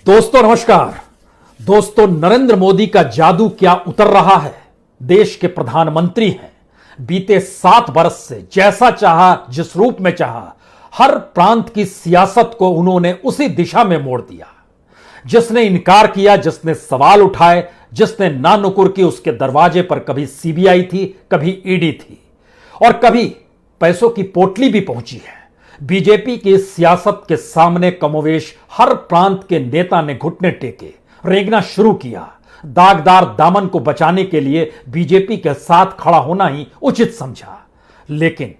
दोस्तों नमस्कार। दोस्तों, नरेंद्र मोदी का जादू क्या उतर रहा है। देश के प्रधानमंत्री हैं। बीते 7 वर्ष से जैसा चाहा, जिस रूप में चाहा, हर प्रांत की सियासत को उन्होंने उसी दिशा में मोड़ दिया। जिसने इनकार किया, जिसने सवाल उठाए, जिसने ना नुकुर की, उसके दरवाजे पर कभी सीबीआई थी, कभी ईडी थी और कभी पैसों की पोटली भी पहुंची है। बीजेपी की सियासत के सामने कमोवेश हर प्रांत के नेता ने घुटने टेके, रेंगना शुरू किया। दागदार दामन को बचाने के लिए बीजेपी के साथ खड़ा होना ही उचित समझा। लेकिन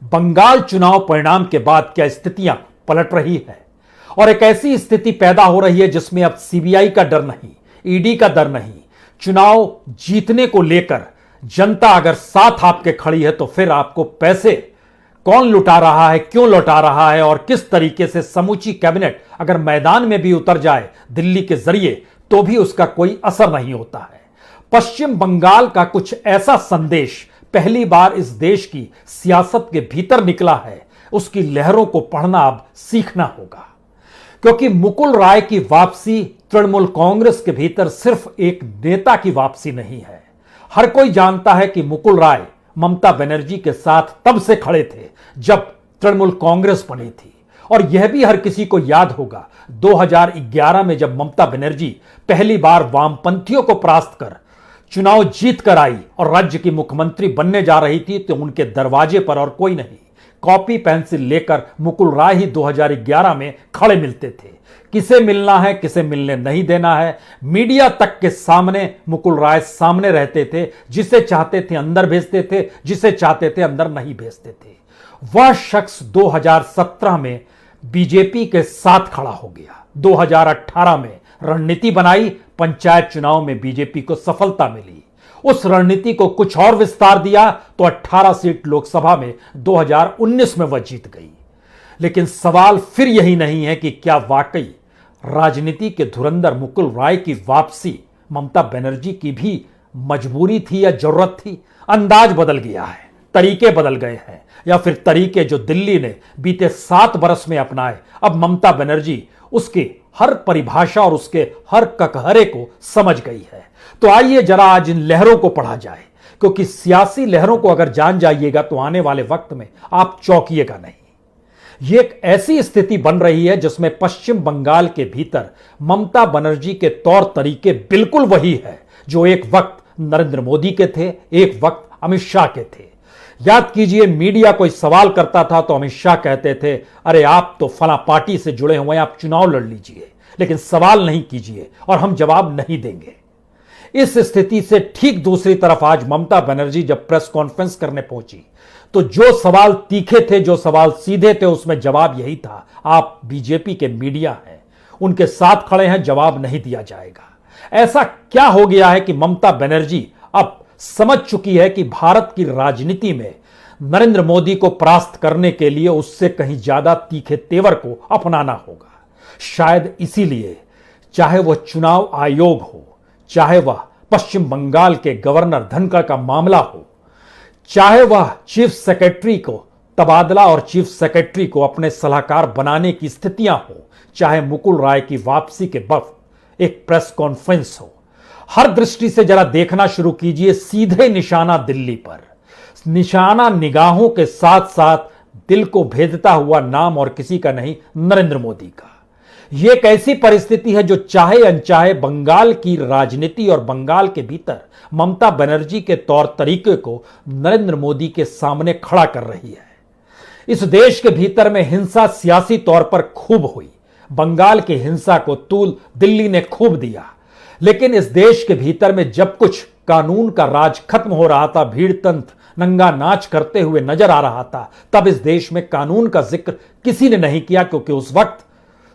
बंगाल चुनाव परिणाम के बाद क्या स्थितियां पलट रही है और एक ऐसी स्थिति पैदा हो रही है जिसमें अब सीबीआई का डर नहीं, ईडी का डर नहीं। चुनाव जीतने को लेकर जनता अगर साथ आपके खड़ी है तो फिर आपको पैसे कौन लुटा रहा है, क्यों लुटा रहा है और किस तरीके से समूची कैबिनेट अगर मैदान में भी उतर जाए दिल्ली के जरिए तो भी उसका कोई असर नहीं होता है। पश्चिम बंगाल का कुछ ऐसा संदेश पहली बार इस देश की सियासत के भीतर निकला है। उसकी लहरों को पढ़ना अब सीखना होगा, क्योंकि मुकुल राय की वापसी तृणमूल कांग्रेस के भीतर सिर्फ एक नेता की वापसी नहीं है। हर कोई जानता है कि मुकुल राय ममता बनर्जी के साथ तब से खड़े थे जब तृणमूल कांग्रेस बनी थी। और यह भी हर किसी को याद होगा 2011 में जब ममता बनर्जी पहली बार वामपंथियों को परास्त कर चुनाव जीत कर आई और राज्य की मुख्यमंत्री बनने जा रही थी तो उनके दरवाजे पर और कोई नहीं, कॉपी पेंसिल लेकर मुकुल राय ही 2011 में खड़े मिलते थे। किसे मिलना है, किसे मिलने नहीं देना है, मीडिया तक के सामने मुकुल राय सामने रहते थे। जिसे चाहते थे अंदर भेजते थे, जिसे चाहते थे अंदर नहीं भेजते थे। वह शख्स 2017 में बीजेपी के साथ खड़ा हो गया। 2018 में रणनीति बनाई, पंचायत चुनाव में बीजेपी को सफलता मिली। उस रणनीति को कुछ और विस्तार दिया तो 18 सीट लोकसभा में 2019 में वह जीत गई। लेकिन सवाल फिर यही नहीं है कि क्या वाकई राजनीति के धुरंधर मुकुल राय की वापसी ममता बनर्जी की भी मजबूरी थी या जरूरत थी। अंदाज बदल गया है, तरीके बदल गए हैं, या फिर तरीके जो दिल्ली ने बीते 7 वर्ष में अपनाए अब ममता बनर्जी उसके हर परिभाषा और उसके हर ककहरे को समझ गई है। तो आइए जरा आज इन लहरों को पढ़ा जाए, क्योंकि सियासी लहरों को अगर जान जाइएगा तो आने वाले वक्त में आप चौंकिएगा नहीं। यह एक ऐसी स्थिति बन रही है जिसमें पश्चिम बंगाल के भीतर ममता बनर्जी के तौर तरीके बिल्कुल वही है जो एक वक्त नरेंद्र मोदी के थे, एक वक्त अमित शाह के थे। याद कीजिए, मीडिया कोई सवाल करता था तो अमित शाह कहते थे, अरे आप तो फला पार्टी से जुड़े हुए हैं, आप चुनाव लड़ लीजिए, लेकिन सवाल नहीं कीजिए और हम जवाब नहीं देंगे। इस स्थिति से ठीक दूसरी तरफ आज ममता बनर्जी जब प्रेस कॉन्फ्रेंस करने पहुंची तो जो सवाल तीखे थे, जो सवाल सीधे थे, उसमें जवाब यही था, आप बीजेपी के मीडिया हैं, उनके साथ खड़े हैं, जवाब नहीं दिया जाएगा। ऐसा क्या हो गया है कि ममता बनर्जी अब समझ चुकी है कि भारत की राजनीति में नरेंद्र मोदी को परास्त करने के लिए उससे कहीं ज्यादा तीखे तेवर को अपनाना होगा। शायद इसीलिए चाहे वह चुनाव आयोग हो, चाहे वह पश्चिम बंगाल के गवर्नर धनखड़ का मामला हो, चाहे वह चीफ सेक्रेटरी को तबादला और चीफ सेक्रेटरी को अपने सलाहकार बनाने की स्थितियां हो, चाहे मुकुल राय की वापसी के वक्त एक प्रेस कॉन्फ्रेंस हो, हर दृष्टि से जरा देखना शुरू कीजिए सीधे निशाना दिल्ली पर। निशाना निगाहों के साथ साथ दिल को भेदता हुआ नाम और किसी का नहीं, नरेंद्र मोदी का। यह एक ऐसी परिस्थिति है जो चाहे अनचाहे बंगाल की राजनीति और बंगाल के भीतर ममता बनर्जी के तौर तरीके को नरेंद्र मोदी के सामने खड़ा कर रही है। इस देश के भीतर में हिंसा सियासी तौर पर खूब हुई। बंगाल की हिंसा को तूल दिल्ली ने खूब दिया। लेकिन इस देश के भीतर में जब कुछ कानून का राज खत्म हो रहा था, भीड़ तंत्र नंगा नाच करते हुए नजर आ रहा था, तब इस देश में कानून का जिक्र किसी ने नहीं किया, क्योंकि उस वक्त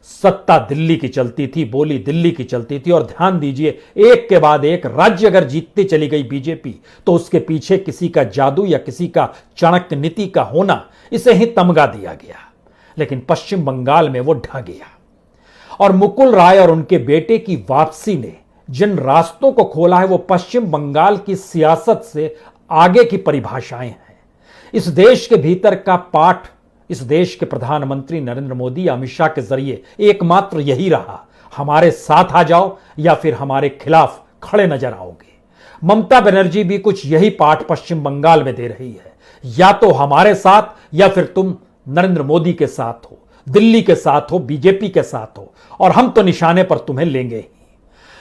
सत्ता दिल्ली की चलती थी, बोली दिल्ली की चलती थी। और ध्यान दीजिए, एक के बाद एक राज्य अगर जीतती चली गई बीजेपी तो उसके पीछे किसी का जादू या किसी का चाणक्य नीति का होना, इसे ही तमगा दिया गया। लेकिन पश्चिम बंगाल में वो ढह गया और मुकुल राय और उनके बेटे की वापसी ने जिन रास्तों को खोला है वो पश्चिम बंगाल की सियासत से आगे की परिभाषाएं हैं। इस देश के भीतर का पाठ इस देश के प्रधानमंत्री नरेंद्र मोदी अमित शाह के जरिए एकमात्र यही रहा, हमारे साथ आ जाओ या फिर हमारे खिलाफ खड़े नजर आओगे। ममता बनर्जी भी कुछ यही पाठ पश्चिम बंगाल में दे रही है, या तो हमारे साथ या फिर तुम नरेंद्र मोदी के साथ हो, दिल्ली के साथ हो, बीजेपी के साथ हो, और हम तो निशाने पर तुम्हें लेंगे ही।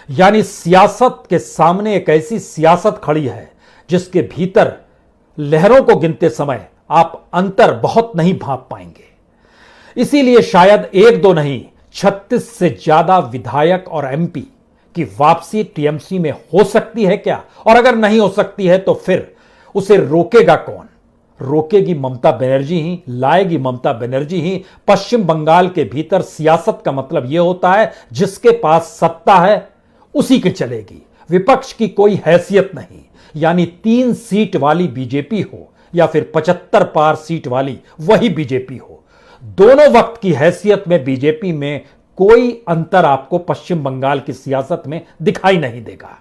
यानी सियासत के सामने एक ऐसी सियासत खड़ी है जिसके भीतर लहरों को गिनते समय आप अंतर बहुत नहीं भांप पाएंगे। इसीलिए शायद एक दो नहीं 36 से ज्यादा विधायक और एमपी की वापसी टीएमसी में हो सकती है क्या? और अगर नहीं हो सकती है तो फिर उसे रोकेगा कौन? रोकेगी ममता बनर्जी ही, लाएगी ममता बनर्जी ही। पश्चिम बंगाल के भीतर सियासत का मतलब यह होता है जिसके पास सत्ता है उसी के चलेगी, विपक्ष की कोई हैसियत नहीं। यानी 3 सीट वाली बीजेपी हो या फिर 75 पार सीट वाली वही बीजेपी हो, दोनों वक्त की हैसियत में बीजेपी में कोई अंतर आपको पश्चिम बंगाल की सियासत में दिखाई नहीं देगा।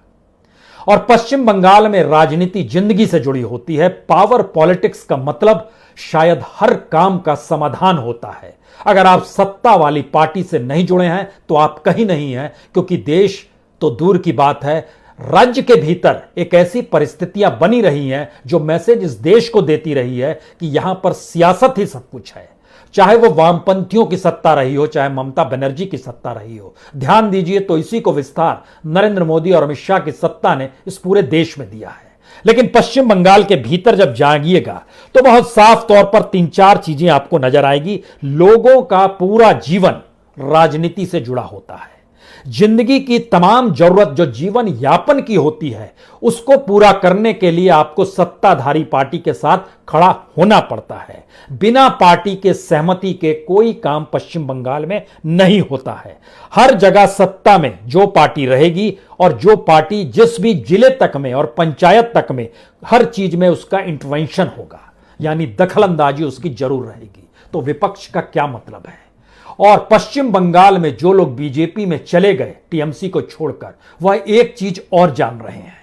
और पश्चिम बंगाल में राजनीति जिंदगी से जुड़ी होती है। पावर पॉलिटिक्स का मतलब शायद हर काम का समाधान होता है। अगर आप सत्ता वाली पार्टी से नहीं जुड़े हैं तो आप कहीं नहीं हैं, क्योंकि देश तो दूर की बात है, राज्य के भीतर एक ऐसी परिस्थितियां बनी रही हैं जो मैसेज इस देश को देती रही है कि यहां पर सियासत ही सब कुछ है। चाहे वो वामपंथियों की सत्ता रही हो, चाहे ममता बनर्जी की सत्ता रही हो। ध्यान दीजिए तो इसी को विस्तार नरेंद्र मोदी और अमित शाह की सत्ता ने इस पूरे देश में दिया है। लेकिन पश्चिम बंगाल के भीतर जब जागिएगा तो बहुत साफ तौर पर 3-4 चीजें आपको नजर आएगी। लोगों का पूरा जीवन राजनीति से जुड़ा होता है। जिंदगी की तमाम जरूरत जो जीवन यापन की होती है उसको पूरा करने के लिए आपको सत्ताधारी पार्टी के साथ खड़ा होना पड़ता है। बिना पार्टी के सहमति के कोई काम पश्चिम बंगाल में नहीं होता है। हर जगह सत्ता में जो पार्टी रहेगी और जो पार्टी जिस भी जिले तक में और पंचायत तक में हर चीज में उसका इंटरवेंशन होगा, यानी दखलंदाजी उसकी जरूर रहेगी। तो विपक्ष का क्या मतलब है? और पश्चिम बंगाल में जो लोग बीजेपी में चले गए टीएमसी को छोड़कर, वह एक चीज और जान रहे हैं।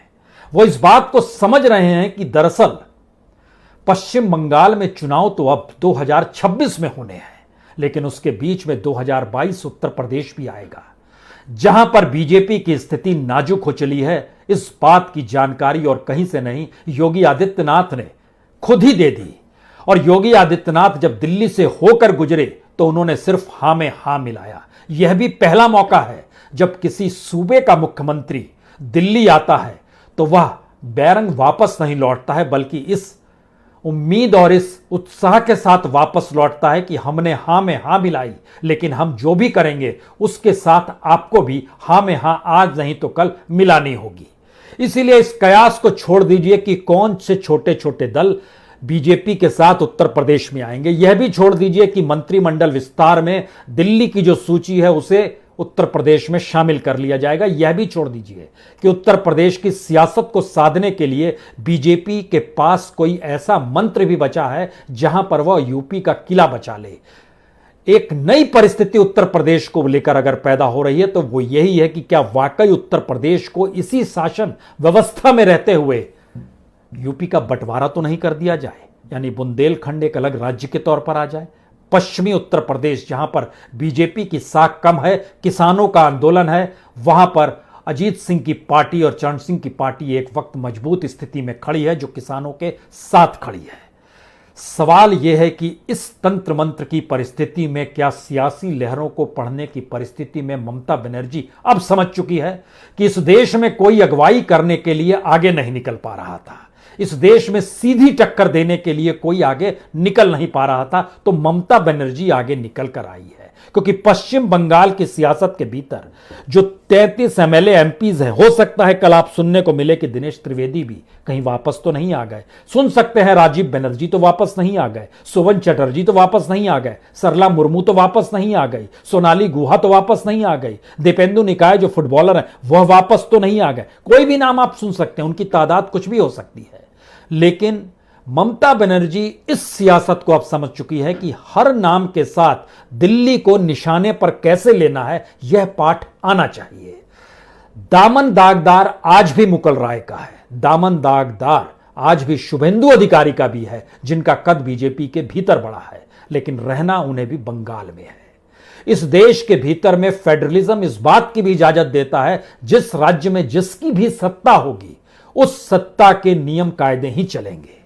वो इस बात को समझ रहे हैं कि दरअसल पश्चिम बंगाल में चुनाव तो अब 2026 में होने हैं, लेकिन उसके बीच में 2022 उत्तर प्रदेश भी आएगा, जहां पर बीजेपी की स्थिति नाजुक हो चली है। इस बात की जानकारी और कहीं से नहीं, योगी आदित्यनाथ ने खुद ही दे दी। और योगी आदित्यनाथ जब दिल्ली से होकर गुजरे तो उन्होंने सिर्फ हां में हां मिलाया। यह भी पहला मौका है जब किसी सूबे का मुख्यमंत्री दिल्ली आता है तो वह बैरंग वापस नहीं लौटता है, बल्कि इस उम्मीद और इस उत्साह के साथ वापस लौटता है कि हमने हां में हां मिलाई, लेकिन हम जो भी करेंगे उसके साथ आपको भी हां में हां आज नहीं तो कल मिलानी होगी। इसीलिए इस कयास को छोड़ दीजिए कि कौन से छोटे छोटे दल बीजेपी के साथ उत्तर प्रदेश में आएंगे। यह भी छोड़ दीजिए कि मंत्रिमंडल विस्तार में दिल्ली की जो सूची है उसे उत्तर प्रदेश में शामिल कर लिया जाएगा। यह भी छोड़ दीजिए कि उत्तर प्रदेश की सियासत को साधने के लिए बीजेपी के पास कोई ऐसा मंत्र भी बचा है जहां पर वह यूपी का किला बचा ले। एक नई परिस्थिति उत्तर प्रदेश को लेकर अगर पैदा हो रही है तो वो यही है कि क्या वाकई उत्तर प्रदेश को इसी शासन व्यवस्था में रहते हुए यूपी का बंटवारा तो नहीं कर दिया जाए, यानी बुंदेलखंड एक अलग राज्य के तौर पर आ जाए। पश्चिमी उत्तर प्रदेश जहां पर बीजेपी की साख कम है, किसानों का आंदोलन है, वहां पर अजीत सिंह की पार्टी और चरण सिंह की पार्टी एक वक्त मजबूत स्थिति में खड़ी है, जो किसानों के साथ खड़ी है। सवाल यह है कि इस तंत्र मंत्र की परिस्थिति में क्या सियासी लहरों को पढ़ने की परिस्थिति में ममता बनर्जी अब समझ चुकी है कि इस देश में कोई अगुवाई करने के लिए आगे नहीं निकल पा रहा था, इस देश में सीधी टक्कर देने के लिए कोई आगे निकल नहीं पा रहा था, तो ममता बनर्जी आगे निकल कर आई है। क्योंकि पश्चिम बंगाल की सियासत के भीतर जो 33 एमएलए एमपीज हैं, हो सकता है कल आप सुनने को मिले कि दिनेश त्रिवेदी भी कहीं वापस तो नहीं आ गए, सुन सकते हैं राजीव बनर्जी तो वापस नहीं आ गए, सोवन चटर्जी तो वापस नहीं आ गए, सरला मुर्मू तो वापस नहीं आ गई, सोनाली गुहा तो वापस नहीं आ गई, दीपेंदु निकाय जो फुटबॉलर हैं वह वापस तो नहीं आ गए। कोई भी नाम आप सुन सकते हैं, उनकी तादाद कुछ भी हो सकती है। लेकिन ममता बनर्जी इस सियासत को अब समझ चुकी है कि हर नाम के साथ दिल्ली को निशाने पर कैसे लेना है, यह पाठ आना चाहिए। दामन दागदार आज भी मुकुल राय का है, दामन दागदार आज भी शुभेंदु अधिकारी का भी है, जिनका कद बीजेपी के भीतर बड़ा है, लेकिन रहना उन्हें भी बंगाल में है। इस देश के भीतर में फेडरलिज्म इस बात की भी इजाजत देता है जिस राज्य में जिसकी भी सत्ता होगी उस सत्ता के नियम कायदे ही चलेंगे।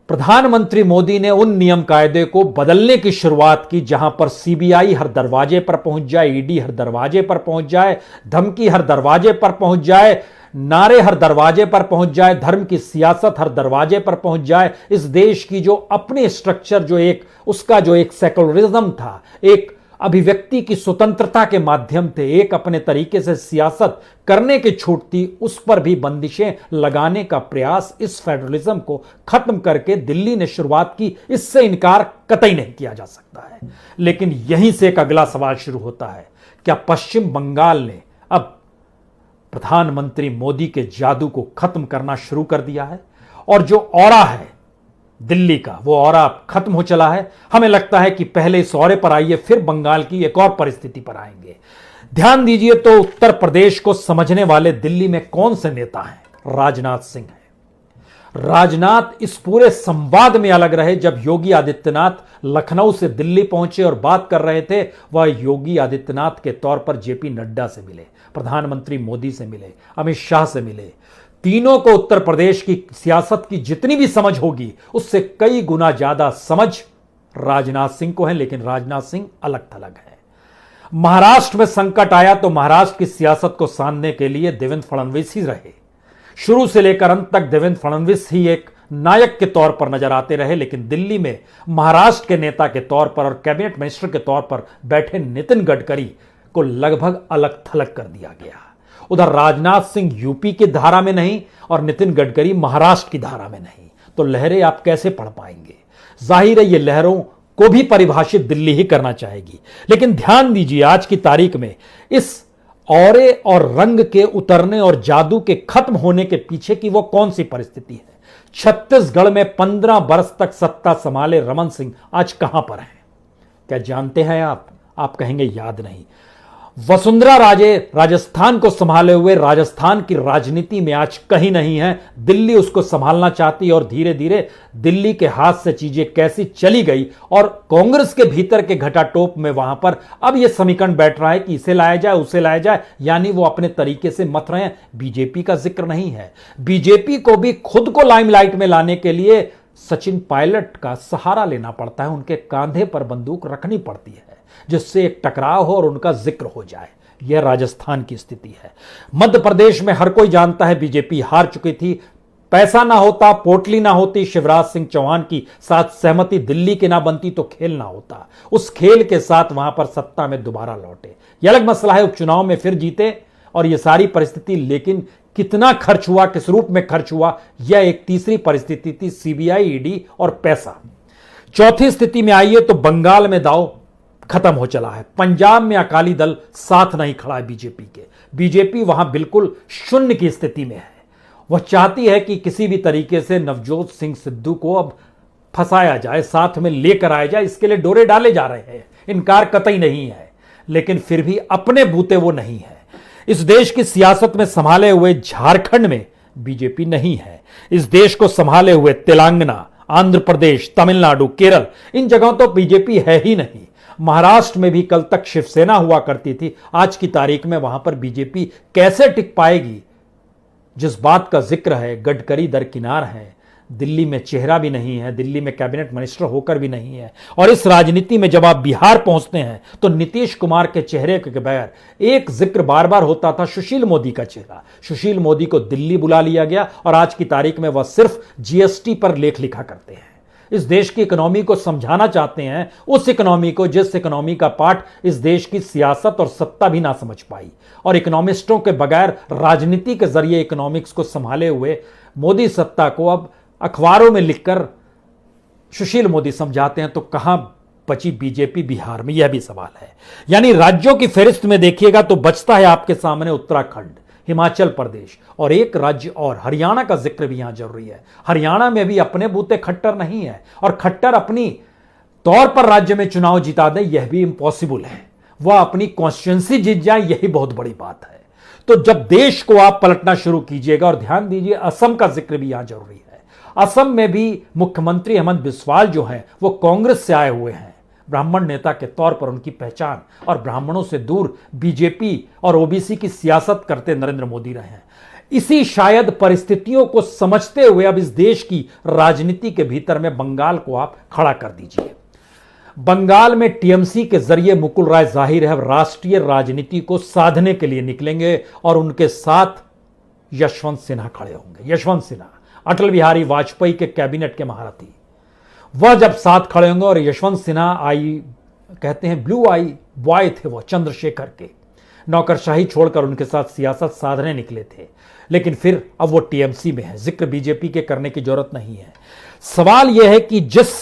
प्रधानमंत्री मोदी ने उन नियम कायदे को बदलने की शुरुआत की जहां पर सीबीआई हर दरवाजे पर पहुंच जाए, ईडी हर दरवाजे पर पहुंच जाए, धमकी हर दरवाजे पर पहुंच जाए, नारे हर दरवाजे पर पहुंच जाए, धर्म की सियासत हर दरवाजे पर पहुंच जाए। इस देश की जो अपने स्ट्रक्चर उसका जो एक सेकुलरिज्म था, एक अभिव्यक्ति की स्वतंत्रता के माध्यम थे, एक अपने तरीके से सियासत करने की छूट थी, उस पर भी बंदिशें लगाने का प्रयास इस फेडरलिज्म को खत्म करके दिल्ली ने शुरुआत की। इससे इनकार कतई नहीं किया जा सकता है। लेकिन यहीं से एक अगला सवाल शुरू होता है, क्या पश्चिम बंगाल ने अब प्रधानमंत्री मोदी के जादू को खत्म करना शुरू कर दिया है? और जो ऑरा है दिल्ली का, वो ऑरा खत्म हो चला है। हमें लगता है कि पहले इस ऑरे पर आइए, फिर बंगाल की एक और परिस्थिति पर आएंगे। ध्यान दीजिए तो उत्तर प्रदेश को समझने वाले दिल्ली में कौन से नेता हैं? राजनाथ सिंह हैं। राजनाथ इस पूरे संवाद में अलग रहे। जब योगी आदित्यनाथ लखनऊ से दिल्ली पहुंचे और बात कर रहे थे, वह योगी आदित्यनाथ के तौर पर जेपी नड्डा से मिले, प्रधानमंत्री मोदी से मिले, अमित शाह से मिले। तीनों को उत्तर प्रदेश की सियासत की जितनी भी समझ होगी उससे कई गुना ज्यादा समझ राजनाथ सिंह को है। लेकिन राजनाथ सिंह अलग थलग है। महाराष्ट्र में संकट आया तो महाराष्ट्र की सियासत को साधने के लिए देवेंद्र फडणवीस ही रहे। शुरू से लेकर अंत तक देवेंद्र फडणवीस ही एक नायक के तौर पर नजर आते रहे। लेकिन दिल्ली में महाराष्ट्र के नेता के तौर पर और कैबिनेट मिनिस्टर के तौर पर बैठे नितिन गडकरी को लगभग अलग थलग कर दिया गया। उधर राजनाथ सिंह यूपी की धारा में नहीं और नितिन गडकरी महाराष्ट्र की धारा में नहीं, तो लहरें आप कैसे पढ़ पाएंगे? जाहिर है ये लहरों को भी परिभाषित दिल्ली ही करना चाहेगी। लेकिन ध्यान दीजिए आज की तारीख में इस औरे और रंग के उतरने और जादू के खत्म होने के पीछे की वो कौन सी परिस्थिति है? छत्तीसगढ़ में 15 वर्ष तक सत्ता संभाले रमन सिंह आज कहां पर हैं? क्या जानते हैं आप कहेंगे याद नहीं। वसुंधरा राजे राजस्थान को संभाले हुए राजस्थान की राजनीति में आज कहीं नहीं है। दिल्ली उसको संभालना चाहती और धीरे धीरे दिल्ली के हाथ से चीजें कैसी चली गई और कांग्रेस के भीतर के घटाटोप में वहां पर अब यह समीकरण बैठ रहा है कि इसे लाया जाए उसे लाया जाए, यानी वो अपने तरीके से मत रहे हैं। बीजेपी का जिक्र नहीं है। बीजेपी को भी खुद को लाइमलाइट में लाने के लिए सचिन पायलट का सहारा लेना पड़ता है, उनके कांधे पर बंदूक रखनी पड़ती है जिससे एक टकराव हो और उनका जिक्र हो जाए। यह राजस्थान की स्थिति है। मध्य प्रदेश में हर कोई जानता है बीजेपी हार चुकी थी। पैसा ना होता, पोटली ना होती, शिवराज सिंह चौहान की साथ सहमति दिल्ली की ना बनती तो खेल ना होता। उस खेल के साथ वहां पर सत्ता में दोबारा लौटे। यह अलग मसला है, उपचुनाव में फिर जीते और यह सारी परिस्थिति। लेकिन कितना खर्च हुआ, किस रूप में खर्च हुआ, यह एक तीसरी परिस्थिति थी, सीबीआई, ईडी और पैसा। चौथी स्थिति में आइए तो बंगाल में दांव खत्म हो चला है। पंजाब में अकाली दल साथ नहीं खड़ा है बीजेपी के। बीजेपी वहां बिल्कुल शून्य की स्थिति में है। वह चाहती है कि किसी भी तरीके से नवजोत सिंह सिद्धू को अब फंसाया जाए, साथ में लेकर आया जाए। इसके लिए डोरे डाले जा रहे हैं, इनकार कतई नहीं है। लेकिन फिर भी अपने बूते वो नहीं है। इस देश की सियासत में संभाले हुए झारखंड में बीजेपी नहीं है। इस देश को संभाले हुए तेलंगाना, आंध्र प्रदेश, तमिलनाडु, केरल, इन जगहों तो बीजेपी है ही नहीं। महाराष्ट्र में भी कल तक शिवसेना हुआ करती थी, आज की तारीख में वहां पर बीजेपी कैसे टिक पाएगी? जिस बात का जिक्र है, गडकरी दरकिनार है, दिल्ली में चेहरा भी नहीं है, दिल्ली में कैबिनेट मिनिस्टर होकर भी नहीं है। और इस राजनीति में जब आप बिहार पहुंचते हैं तो नीतीश कुमार के चेहरे के बगैर एक जिक्र बार बार होता था, सुशील मोदी का चेहरा। सुशील मोदी को दिल्ली बुला लिया गया और आज की तारीख में वह सिर्फ जीएसटी पर लेख लिखा करते हैं। इस देश की इकोनॉमी को समझाना चाहते हैं, उस इकोनॉमी को जिस इकोनॉमी का पार्ट इस देश की सियासत और सत्ता भी ना समझ पाई। और इकोनॉमिस्टों के बगैर राजनीति के जरिए इकोनॉमिक्स को संभाले हुए मोदी सत्ता को अब अखबारों में लिखकर सुशील मोदी समझाते हैं, तो कहां बची बीजेपी बिहार में? यह भी सवाल है। यानी राज्यों की फहरिस्त में देखिएगा तो बचता है आपके सामने उत्तराखंड, हिमाचल प्रदेश और एक राज्य और हरियाणा का जिक्र भी यहां जरूरी है। हरियाणा में भी अपने बूते खट्टर नहीं है और खट्टर अपनी तौर पर राज्य में चुनाव जिता दे यह भी इम्पॉसिबल है। वह अपनी कॉन्स्टिट्यूंसी जीत जाए, यही बहुत बड़ी बात है। तो जब देश को आप पलटना शुरू कीजिएगा, और ध्यान दीजिए असम का जिक्र भी यहां जरूरी है। असम में भी मुख्यमंत्री हेमंत बिस्वाल जो हैं वो कांग्रेस से आए हुए हैं, ब्राह्मण नेता के तौर पर उनकी पहचान और ब्राह्मणों से दूर बीजेपी और ओबीसी की सियासत करते नरेंद्र मोदी रहे हैं। इसी शायद परिस्थितियों को समझते हुए अब इस देश की राजनीति के भीतर में बंगाल को आप खड़ा कर दीजिए। बंगाल में टीएमसी के जरिए मुकुल राय जाहिर है राष्ट्रीय राजनीति को साधने के लिए निकलेंगे और उनके साथ यशवंत सिन्हा खड़े होंगे। यशवंत सिन्हा अटल बिहारी वाजपेयी के कैबिनेट के महारथी, वह जब साथ खड़े होंगे। और यशवंत सिन्हा कहते हैं ब्लू आई बॉय थे, वो चंद्रशेखर के नौकरशाही छोड़कर उनके साथ सियासत साधने निकले थे, लेकिन फिर अब वो टीएमसी में है। जिक्र बीजेपी के करने की जरूरत नहीं है। सवाल यह है कि जिस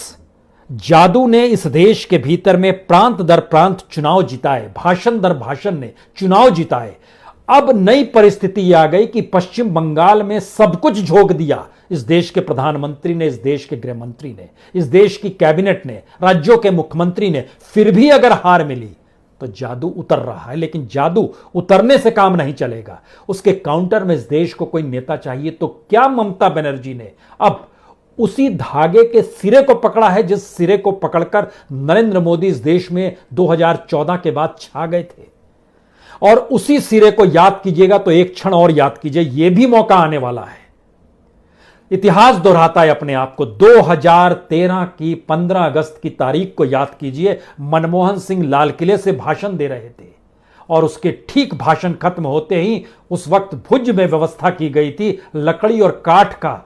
जादू ने इस देश के भीतर में प्रांत दर प्रांत चुनाव जिताए, भाषण दर भाषण ने चुनाव जिताए, अब नई परिस्थिति आ गई कि पश्चिम बंगाल में सब कुछ झोंक दिया इस देश के प्रधानमंत्री ने, इस देश के गृह मंत्री ने, इस देश की कैबिनेट ने, राज्यों के मुख्यमंत्री ने। फिर भी अगर हार मिली तो जादू उतर रहा है, लेकिन जादू उतरने से काम नहीं चलेगा। उसके काउंटर में इस देश को कोई नेता चाहिए। तो क्या ममता बनर्जी ने अब उसी धागे के सिरे को पकड़ा है जिस सिरे को पकड़कर नरेंद्र मोदी इस देश में 2014 के बाद छा गए थे? और उसी सिरे को याद कीजिएगा तो एक क्षण और याद कीजिए, यह भी मौका आने वाला है। इतिहास दोहराता है अपने आप को। 2013 की 15 अगस्त की तारीख को याद कीजिए। मनमोहन सिंह लाल किले से भाषण दे रहे थे और उसके ठीक भाषण खत्म होते ही उस वक्त भुज में व्यवस्था की गई थी, लकड़ी और काठ का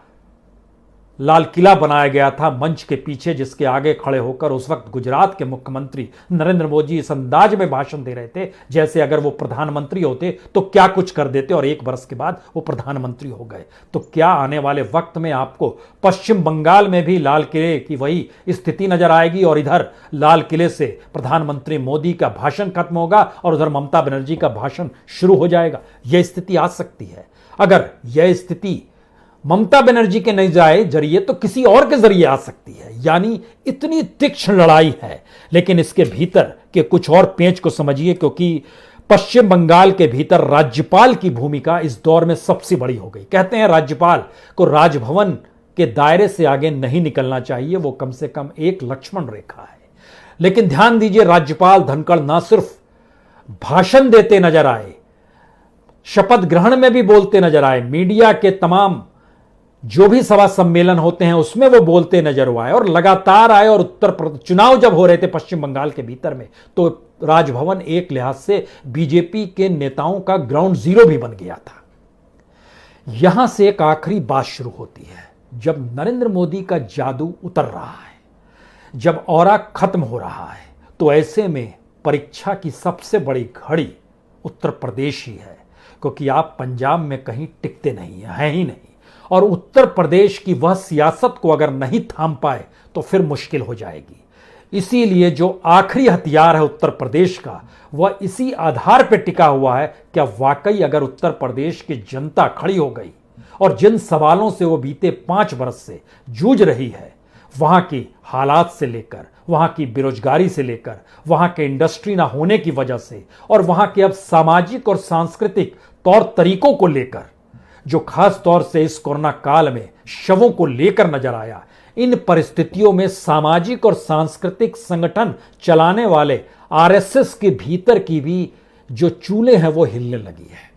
लाल किला बनाया गया था मंच के पीछे, जिसके आगे खड़े होकर उस वक्त गुजरात के मुख्यमंत्री नरेंद्र मोदी इस अंदाज में भाषण दे रहे थे जैसे अगर वो प्रधानमंत्री होते तो क्या कुछ कर देते, और 1 वर्ष के बाद वो प्रधानमंत्री हो गए। तो क्या आने वाले वक्त में आपको पश्चिम बंगाल में भी लाल किले की वही स्थिति नजर आएगी और इधर लाल किले से प्रधानमंत्री मोदी का भाषण खत्म होगा और उधर ममता बनर्जी का भाषण शुरू हो जाएगा? यह स्थिति आ सकती है। अगर यह स्थिति ममता बनर्जी के नहीं जाए जरिए तो किसी और के जरिए आ सकती है। यानी इतनी तीक्ष्ण लड़ाई है। लेकिन इसके भीतर के कुछ और पेंच को समझिए, क्योंकि पश्चिम बंगाल के भीतर राज्यपाल की भूमिका इस दौर में सबसे बड़ी हो गई। कहते हैं राज्यपाल को राजभवन के दायरे से आगे नहीं निकलना चाहिए, वो कम से कम एक लक्ष्मण रेखा है। लेकिन ध्यान दीजिए, राज्यपाल धनखड़ ना सिर्फ भाषण देते नजर आए, शपथ ग्रहण में भी बोलते नजर आए, मीडिया के तमाम जो भी सभा सम्मेलन होते हैं उसमें वो बोलते नजर आए और लगातार आए। और उत्तर प्रदेश चुनाव जब हो रहे थे पश्चिम बंगाल के भीतर में, तो राजभवन एक लिहाज से बीजेपी के नेताओं का ग्राउंड जीरो भी बन गया था। यहां से एक आखिरी बात शुरू होती है। जब नरेंद्र मोदी का जादू उतर रहा है, जब ऑरा खत्म हो रहा है, तो ऐसे में परीक्षा की सबसे बड़ी घड़ी उत्तर प्रदेश ही है, क्योंकि आप पंजाब में कहीं टिकते नहीं हैं ही नहीं। और उत्तर प्रदेश की वह सियासत को अगर नहीं थाम पाए तो फिर मुश्किल हो जाएगी। इसीलिए जो आखिरी हथियार है उत्तर प्रदेश का, वह इसी आधार पर टिका हुआ है, क्या वाकई अगर उत्तर प्रदेश की जनता खड़ी हो गई और जिन सवालों से वो बीते 5 वर्ष से जूझ रही है, वहां की हालात से लेकर, वहां की बेरोजगारी से लेकर, वहां के इंडस्ट्री ना होने की वजह से, और वहां के अब सामाजिक और सांस्कृतिक तौर तरीकों को लेकर, जो खास तौर से इस कोरोना काल में शवों को लेकर नजर आया, इन परिस्थितियों में सामाजिक और सांस्कृतिक संगठन चलाने वाले आरएसएस के भीतर की भी जो चूल्हे हैं वो हिलने लगी है।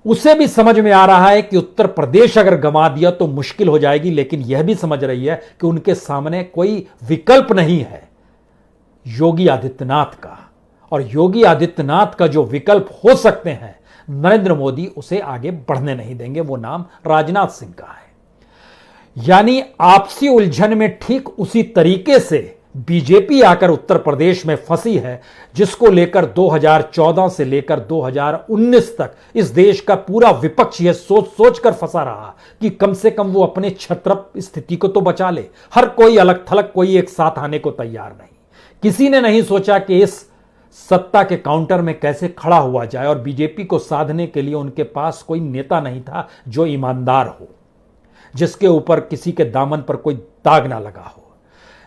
उसे भी समझ में आ रहा है कि उत्तर प्रदेश अगर गंवा दिया तो मुश्किल हो जाएगी, लेकिन यह भी समझ रही है कि उनके सामने कोई विकल्प नहीं है योगी आदित्यनाथ का। और योगी आदित्यनाथ का जो विकल्प हो सकते हैं, नरेंद्र मोदी उसे आगे बढ़ने नहीं देंगे। वो नाम राजनाथ सिंह का है। यानी आपसी उलझन में ठीक उसी तरीके से बीजेपी आकर उत्तर प्रदेश में फंसी है, जिसको लेकर 2014 से लेकर 2019 तक इस देश का पूरा विपक्ष यह सोच सोच कर फंसा रहा कि कम से कम वो अपने छत्रप स्थिति को तो बचा ले। हर कोई अलग थलग, कोई एक साथ आने को तैयार नहीं। किसी ने नहीं सोचा कि इस सत्ता के काउंटर में कैसे खड़ा हुआ जाए, और बीजेपी को साधने के लिए उनके पास कोई नेता नहीं था जो ईमानदार हो, जिसके ऊपर किसी के दामन पर कोई दाग ना लगा हो,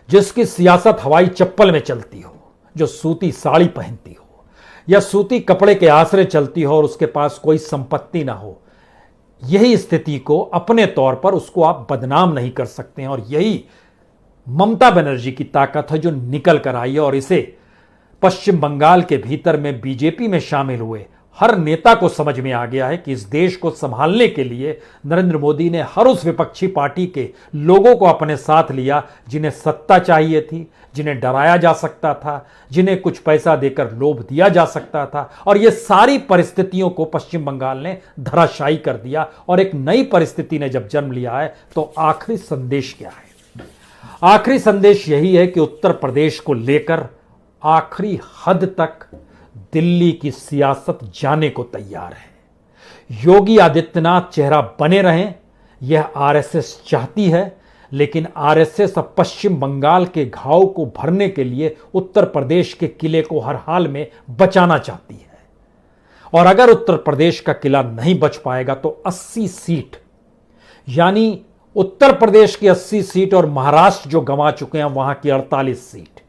जिसकी सियासत हवाई चप्पल में चलती हो, जो सूती साड़ी पहनती हो या सूती कपड़े के आसरे चलती हो और उसके पास कोई संपत्ति ना हो। यही स्थिति को अपने तौर पर उसको आप बदनाम नहीं कर सकते हैं, और यही ममता बनर्जी की ताकत है जो निकल कर आई है, और इसे पश्चिम बंगाल के भीतर में बीजेपी में शामिल हुए हर नेता को समझ में आ गया है कि इस देश को संभालने के लिए नरेंद्र मोदी ने हर उस विपक्षी पार्टी के लोगों को अपने साथ लिया जिन्हें सत्ता चाहिए थी, जिन्हें डराया जा सकता था, जिन्हें कुछ पैसा देकर लोभ दिया जा सकता था, और ये सारी परिस्थितियों को पश्चिम बंगाल ने धराशायी कर दिया। और एक नई परिस्थिति ने जब जन्म लिया है तो आखिरी संदेश क्या है? आखिरी संदेश यही है कि उत्तर प्रदेश को लेकर आखिरी हद तक दिल्ली की सियासत जाने को तैयार है। योगी आदित्यनाथ चेहरा बने रहें, यह आरएसएस चाहती है, लेकिन आरएसएस अब पश्चिम बंगाल के घाव को भरने के लिए उत्तर प्रदेश के किले को हर हाल में बचाना चाहती है। और अगर उत्तर प्रदेश का किला नहीं बच पाएगा तो 80 सीट, यानी उत्तर प्रदेश की 80 सीट और महाराष्ट्र जो गंवा चुके हैं वहां की 48 सीट,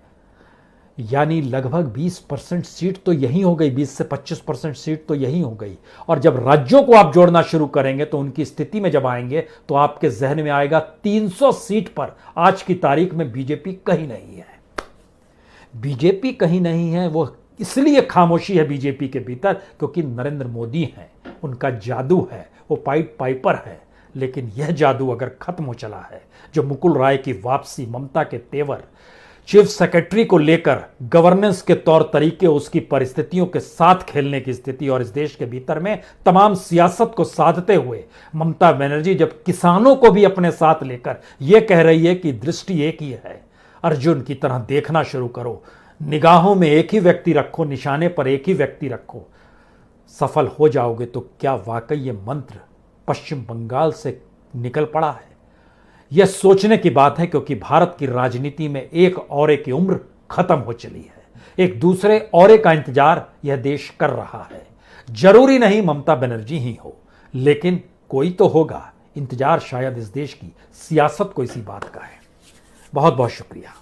यानी लगभग 20% सीट तो यहीं हो गई, 20 से 25% सीट तो यहीं हो गई। और जब राज्यों को आप जोड़ना शुरू करेंगे तो उनकी स्थिति में जब आएंगे तो आपके जहन में आएगा 300 सीट पर आज की तारीख में बीजेपी कहीं नहीं है। बीजेपी कहीं नहीं है, वो इसलिए खामोशी है बीजेपी के भीतर क्योंकि नरेंद्र मोदी हैं, उनका जादू है, वो पाइट पाइपर है। लेकिन यह जादू अगर खत्म हो चला है, जो मुकुल राय की वापसी, ममता के तेवर, चीफ सेक्रेटरी को लेकर गवर्नेंस के तौर तरीके, उसकी परिस्थितियों के साथ खेलने की स्थिति, और इस देश के भीतर में तमाम सियासत को साधते हुए ममता बनर्जी जब किसानों को भी अपने साथ लेकर यह कह रही है कि दृष्टि एक ही है, अर्जुन की तरह देखना शुरू करो, निगाहों में एक ही व्यक्ति रखो, निशाने पर एक ही व्यक्ति रखो, सफल हो जाओगे, तो क्या वाकई ये मंत्र पश्चिम बंगाल से निकल पड़ा है? यह सोचने की बात है क्योंकि भारत की राजनीति में एक औरे की उम्र खत्म हो चली है। एक दूसरे औरे का इंतजार यह देश कर रहा है। जरूरी नहीं ममता बनर्जी ही हो, लेकिन कोई तो होगा। इंतजार शायद इस देश की सियासत को इसी बात का है। बहुत बहुत शुक्रिया।